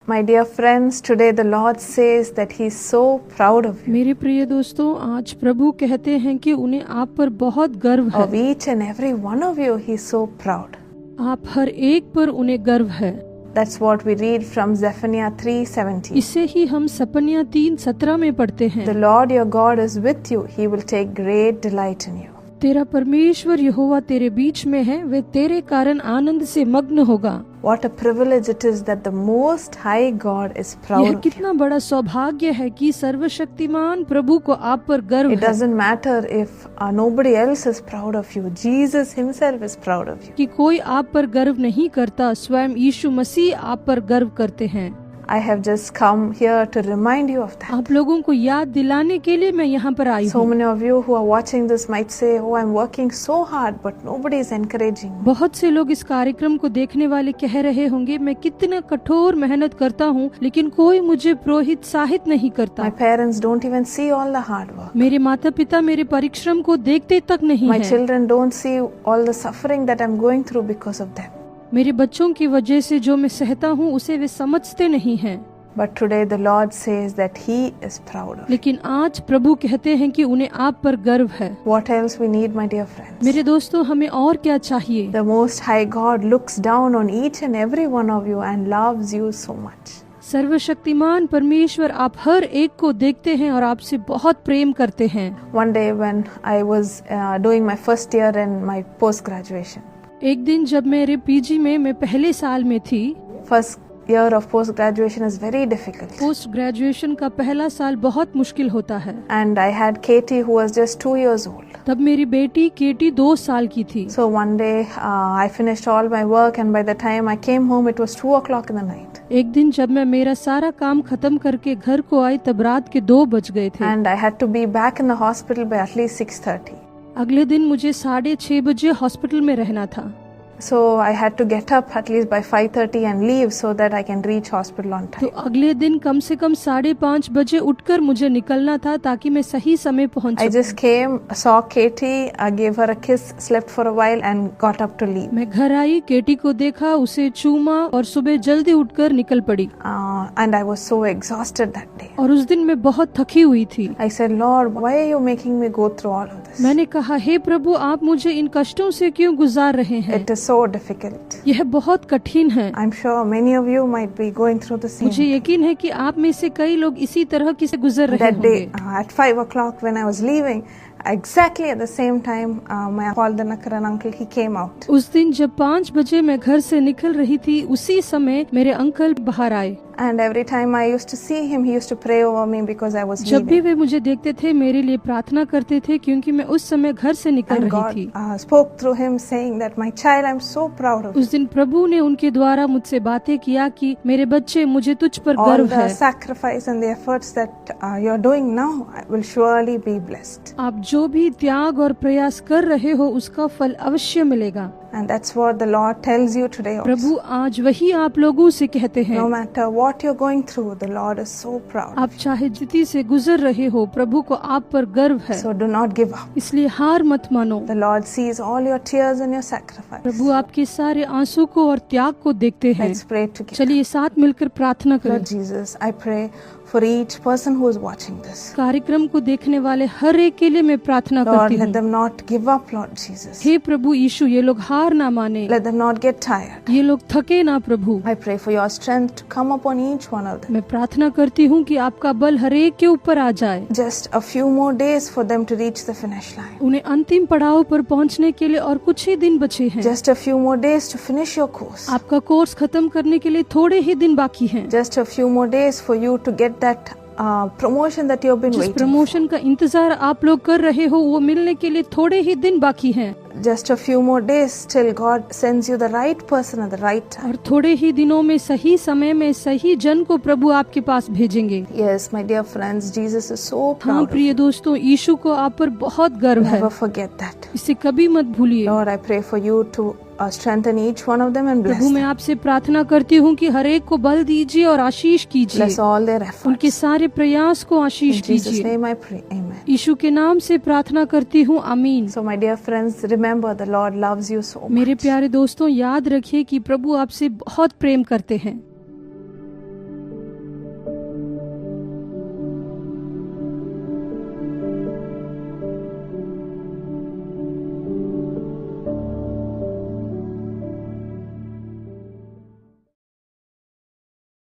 My dear friends, today the Lord says that He is so proud of you. मेरे प्रिय दोस्तों, आज प्रभु कहते हैं कि उन्हें आप पर बहुत गर्व है। Of each and every one of you, He is so proud. आप हर एक पर उन्हें गर्व है। That's what we read from Zephaniah 3:17. इसे ही हम सपनिया 3:17 में पढ़ते हैं। The Lord your God is with you. He will take great delight in you. तेरा परमेश्वर यहोवा तेरे बीच में है, वे तेरे कारण आनंद से मग्न होगा। What a privilege it is that the Most High God is proud यह of you. कितना बड़ा सौभाग्य है कि सर्वशक्तिमान प्रभु को आप पर गर्व It है। doesn't matter if nobody else is proud of you. Jesus Himself is proud of you. कि कोई आप पर गर्व नहीं करता, स्वयं यीशु मसीह आप पर गर्व करते हैं। I have just come here to remind you of that. आप लोगों को याद दिलाने के लिए मैं यहाँ पर आई So हूँ। many of you who are watching this might say, "Oh, I'm working so hard, but nobody is encouraging me." बहुत से लोग इस कार्यक्रम को देखने वाले कह रहे होंगे, मैं कितना कठोर मेहनत करता हूँ, लेकिन कोई मुझे प्रोत्साहित नहीं करता। My parents don't even see all the hard work. मेरे माता पिता मेरे परिश्रम को देखते तक नहीं My हैं। children don't see all the suffering that I'm going through because of them. मेरे बच्चों की वजह से जो मैं सहता हूँ उसे वे समझते नहीं हैं। But today the Lord says that He is proud of you. लेकिन आज प्रभु कहते हैं कि उन्हें आप पर गर्व है। What else we need, my dear friends? मेरे दोस्तों, हमें और क्या चाहिए? The Most High God looks down on each and every one of you and loves you so much. सर्वशक्तिमान परमेश्वर आप हर एक को देखते हैं और आपसे बहुत प्रेम करते हैं। One day when I was doing my first year in my post-graduation, एक दिन जब मेरे पीजी में मैं पहले साल में थी। first year of post-graduation is very difficult. Post graduation का पहला साल बहुत मुश्किल होता है। And I had Katie who was just 2 years old. तब मेरी बेटी केटी 2 साल की थी। So one day I finished all my work and by the time I came home it was 2 o'clock in the night. एक दिन जब मैं मेरा सारा काम खत्म करके घर को आई तब रात के 2 बज गए थे। And I had to be back in the hospital by at least 6:30. अगले दिन मुझे 6:30 बजे हॉस्पिटल में रहना था। So I had to get up at least by 5:30 and leave so that I can reach hospital on तो time. अगले दिन कम से कम 5:30 बजे उठकर मुझे निकलना था ताकि मैं सही समय पहुंच I सकूं। just came, saw Katie, I gave her a kiss, slept for a while and got up to leave. मैं घर आई, केटी को देखा, उसे चूमा और सुबह जल्दी उठकर निकल पड़ी। And I was so exhausted that day. और उस दिन मैं बहुत थकी हुई थी। I said, Lord, why are you making me go through all of this? मैंने कहा, हे प्रभु, आप मुझे इन कष्टों से क्यों गुजार रहे हैं? It is so difficult. यह बहुत कठिन है। I'm sure many of you might be going through the same. मुझे यकीन है कि आप में से कई लोग इसी तरह की से गुजर रहे That day होंगे। at 5 o'clock when I was leaving, exactly at the same time, my Nakaran uncle, he came out. उस दिन जब 5 बजे मैं घर से निकल रही थी, उसी समय मेरे अंकल बाहर आए। And every time I used to see him, he used to pray over me because I was जब भी leaving. वे मुझे देखते थे, मेरे लिए प्रार्थना करते थे क्योंकि मैं उस समय घर से निकल And रही God थी। spoke through him saying that, my child, I'm so proud of you. उस दिन प्रभु ने उनके द्वारा मुझसे बातें किया कि मेरे बच्चे, मुझे तुझ पर All गर्व the है। sacrifice and the efforts that you're doing now will surely be blessed. आप जो भी त्याग और प्रयास कर रहे हो, उसका फल अवश्य मिलेगा। And that's what the Lord tells you today also. प्रभु आज वही आप लोगों से कहते हैं। No matter what you're going through, the Lord is so proud. आप चाहे जितनी से गुजर रहे हो, प्रभु को आप पर गर्व है। So do not give up. इसलिए हार मत मानो। The Lord sees all your tears and your sacrifice. प्रभु आपके सारे आंसू को और त्याग को देखते हैं। Let's pray together. चलिए साथ मिलकर प्रार्थना करें। Lord Jesus, I pray for each person who is watching this. कार्यक्रम को देखने वाले हर एक के लिए मैं प्रार्थना Lord, करती let हूँ। them not give up, Lord Jesus. हे प्रभु यीशु, ये लोग हार ना माने, Let them not get tired. ये लोग थके ना प्रभु। I pray for your strength to come upon each one of them. मैं प्रार्थना करती हूँ कि आपका बल हर एक के ऊपर आ जाए। Just a few more days for them to reach the finish line. उन्हें अंतिम पड़ाव पर पहुँचने के लिए और कुछ ही दिन बचे हैं। Just a few more days to finish your course. आपका कोर्स खत्म करने के लिए थोड़े ही दिन बाकी हैं। Just a few more days for you to get that promotion that you've been जिस waiting for. प्रमोशन का इंतजार आप लोग कर रहे हो, वो मिलने के लिए थोड़े ही दिन बाकी हैं। Just a few more days till God sends you the right person at the right time. और थोड़े ही दिनों में सही समय में सही जन को प्रभु आपके पास भेजेंगे। Yes, my dear friends, Jesus is so हाँ proud of प्रिय you. दोस्तों, यीशु को आप पर बहुत गर्व है। Never forget that. इसे कभी मत भूलिए। Lord, I pray for you to strengthen each one of them and bless प्रभु मैं them. आपसे प्रार्थना करती हूँ कि हर एक को बल दीजिए और आशीष कीजिए। Bless all their उनके efforts. सारे प्रयास को In आशीष Jesus' कीजिए। name I pray. Amen. यीशु के नाम से प्रार्थना करती हूँ, आमीन। So my dear friends, remember the Lord loves you so मेरे much. प्यारे दोस्तों, याद रखिए कि प्रभु आपसे बहुत प्रेम करते हैं।